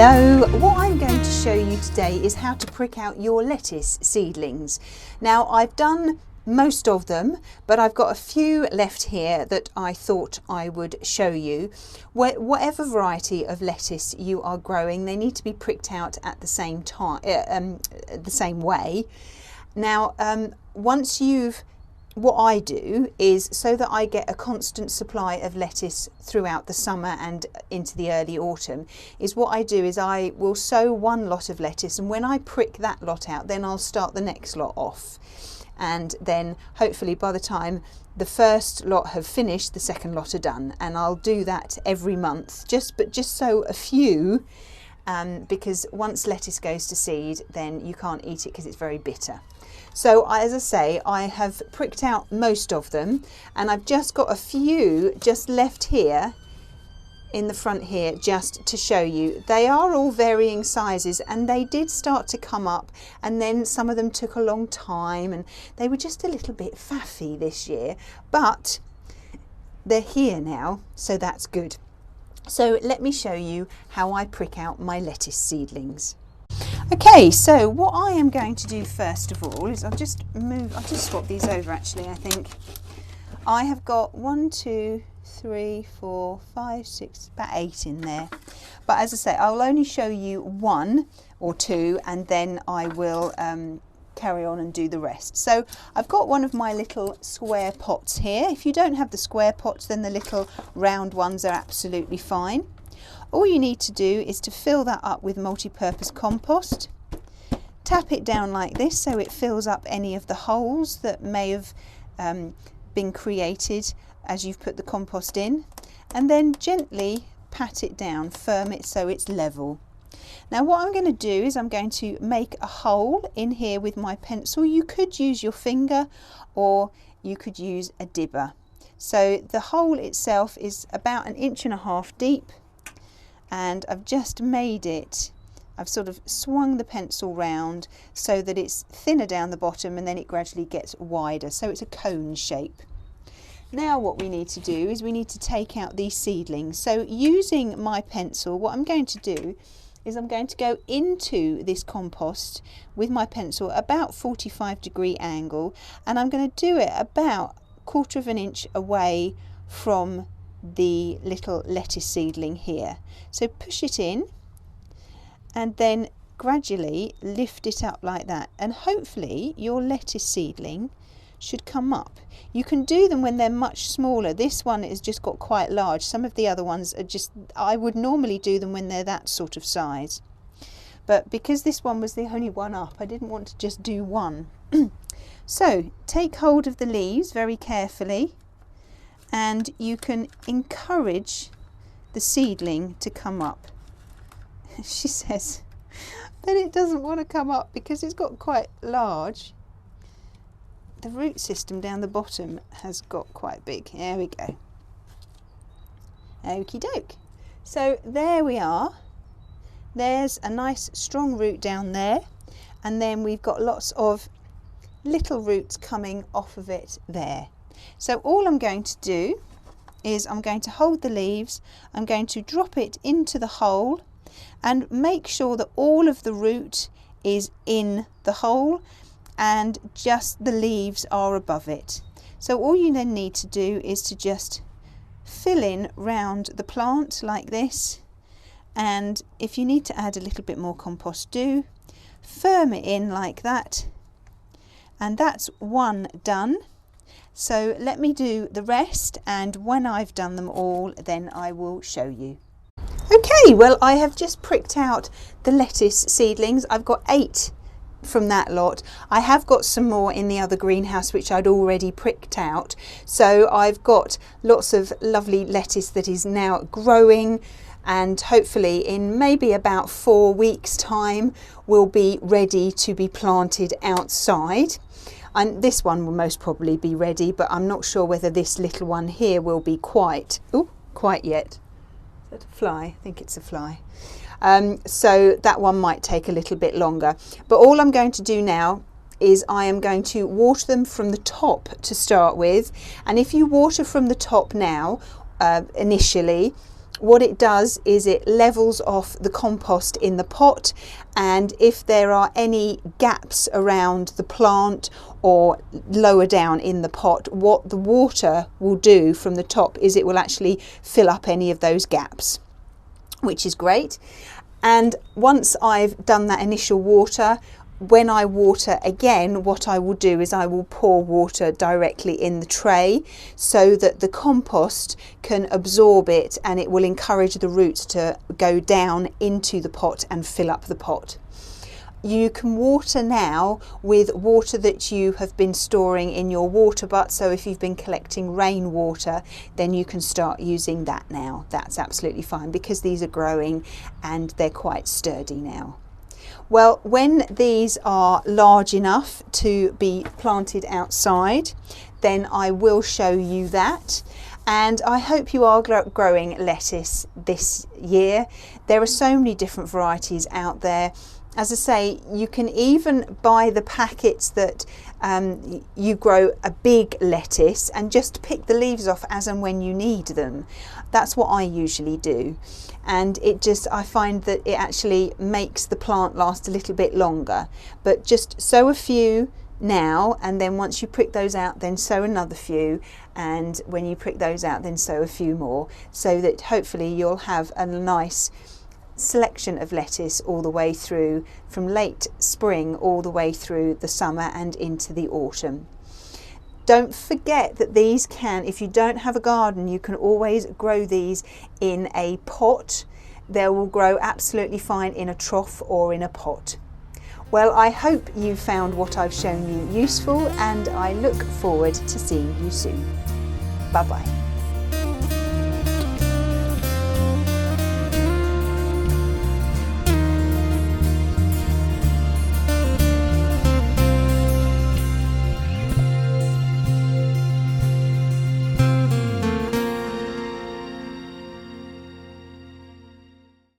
Hello, what I'm going to show you today is how to prick out your lettuce seedlings. Now I've done most of them, but I've got a few left here that I thought I would show you. Whatever variety of lettuce you are growing, they need to be pricked out at the same time, the same way. Now what I do is, so that I get a constant supply of lettuce throughout the summer and into the early autumn, is what I do is I will sow one lot of lettuce, and when I prick that lot out, then I'll start the next lot off. And then hopefully by the time the first lot have finished, the second lot are done. And I'll do that every month, just sow a few, because once lettuce goes to seed, then you can't eat it because it's very bitter. So as I say, I have pricked out most of them, and I've just got a few just left here in the front here just to show you. They are all varying sizes, and they did start to come up, and then some of them took a long time, and they were just a little bit faffy this year, but they're here now, so that's good. So let me show you how I prick out my lettuce seedlings. Okay, so what I am going to do first of all is I'll just swap these over actually, I think. I have got 1, 2, 3, 4, 5, 6, about 8 in there. But as I say, I'll only show you 1 or 2, and then I will carry on and do the rest. So I've got one of my little square pots here. If you don't have the square pots, then the little round ones are absolutely fine. All you need to do is to fill that up with multi-purpose compost. Tap it down like this so it fills up any of the holes that may have been created as you've put the compost in, and then gently pat it down, firm it so it's level. Now what I'm going to do is I'm going to make a hole in here with my pencil. You could use your finger or you could use a dibber. So the hole itself is about 1.5 inches deep, and I've just made it, I've sort of swung the pencil round so that it's thinner down the bottom, and then it gradually gets wider, so it's a cone shape. Now what we need to do is we need to take out these seedlings. So using my pencil, what I'm going to do is I'm going to go into this compost with my pencil about 45-degree angle, and I'm going to do it about 1/4 inch away from the little lettuce seedling here. So push it in and then gradually lift it up like that, and hopefully your lettuce seedling should come up. You can do them when they're much smaller. This one has just got quite large. Some of the other ones are just, I would normally do them when they're that sort of size, but because this one was the only one up, I didn't want to just do one. So take hold of the leaves very carefully, and you can encourage the seedling to come up. She says that it doesn't want to come up because it's got quite large. The root system down the bottom has got quite big. There we go. Okie doke. So there we are. There's a nice strong root down there, and then we've got lots of little roots coming off of it there. So all I'm going to do is I'm going to hold the leaves, I'm going to drop it into the hole and make sure that all of the root is in the hole and just the leaves are above it. So all you then need to do is to just fill in round the plant like this, and if you need to add a little bit more compost, do. Firm it in like that, and that's one done. So let me do the rest, and when I've done them all, then I will show you. Okay, well I have just pricked out the lettuce seedlings. I've got 8 from that lot. I have got some more in the other greenhouse which I'd already pricked out. So I've got lots of lovely lettuce that is now growing, and hopefully in maybe about 4 weeks time will be ready to be planted outside. And this one will most probably be ready, but I'm not sure whether this little one here will be quite yet. Is that a fly? I think it's a fly. So that one might take a little bit longer. But all I'm going to do now is I am going to water them from the top to start with. And if you water from the top now, initially, What it does is it levels off the compost in the pot, and if there are any gaps around the plant or lower down in the pot, what the water will do from the top is it will actually fill up any of those gaps, which is great. And once I've done that initial water, when I water again, what I will do is I will pour water directly in the tray so that the compost can absorb it, and it will encourage the roots to go down into the pot and fill up the pot. You can water now with water that you have been storing in your water butt. So if you've been collecting rainwater, then you can start using that now. That's absolutely fine because these are growing and they're quite sturdy now. Well, when these are large enough to be planted outside, then I will show you that. And I hope you are growing lettuce this year. There are so many different varieties out there. As I say, you can even buy the packets that you grow a big lettuce and just pick the leaves off as and when you need them. That's what I usually do. And I find that it actually makes the plant last a little bit longer. But just sow a few now, and then once you prick those out, then sow another few, and when you prick those out, then sow a few more, so that hopefully you'll have a nice selection of lettuce all the way through, from late spring all the way through the summer and into the autumn. Don't forget that these can, if you don't have a garden, you can always grow these in a pot. They will grow absolutely fine in a trough or in a pot. Well, I hope you found what I've shown you useful, and I look forward to seeing you soon. Bye bye.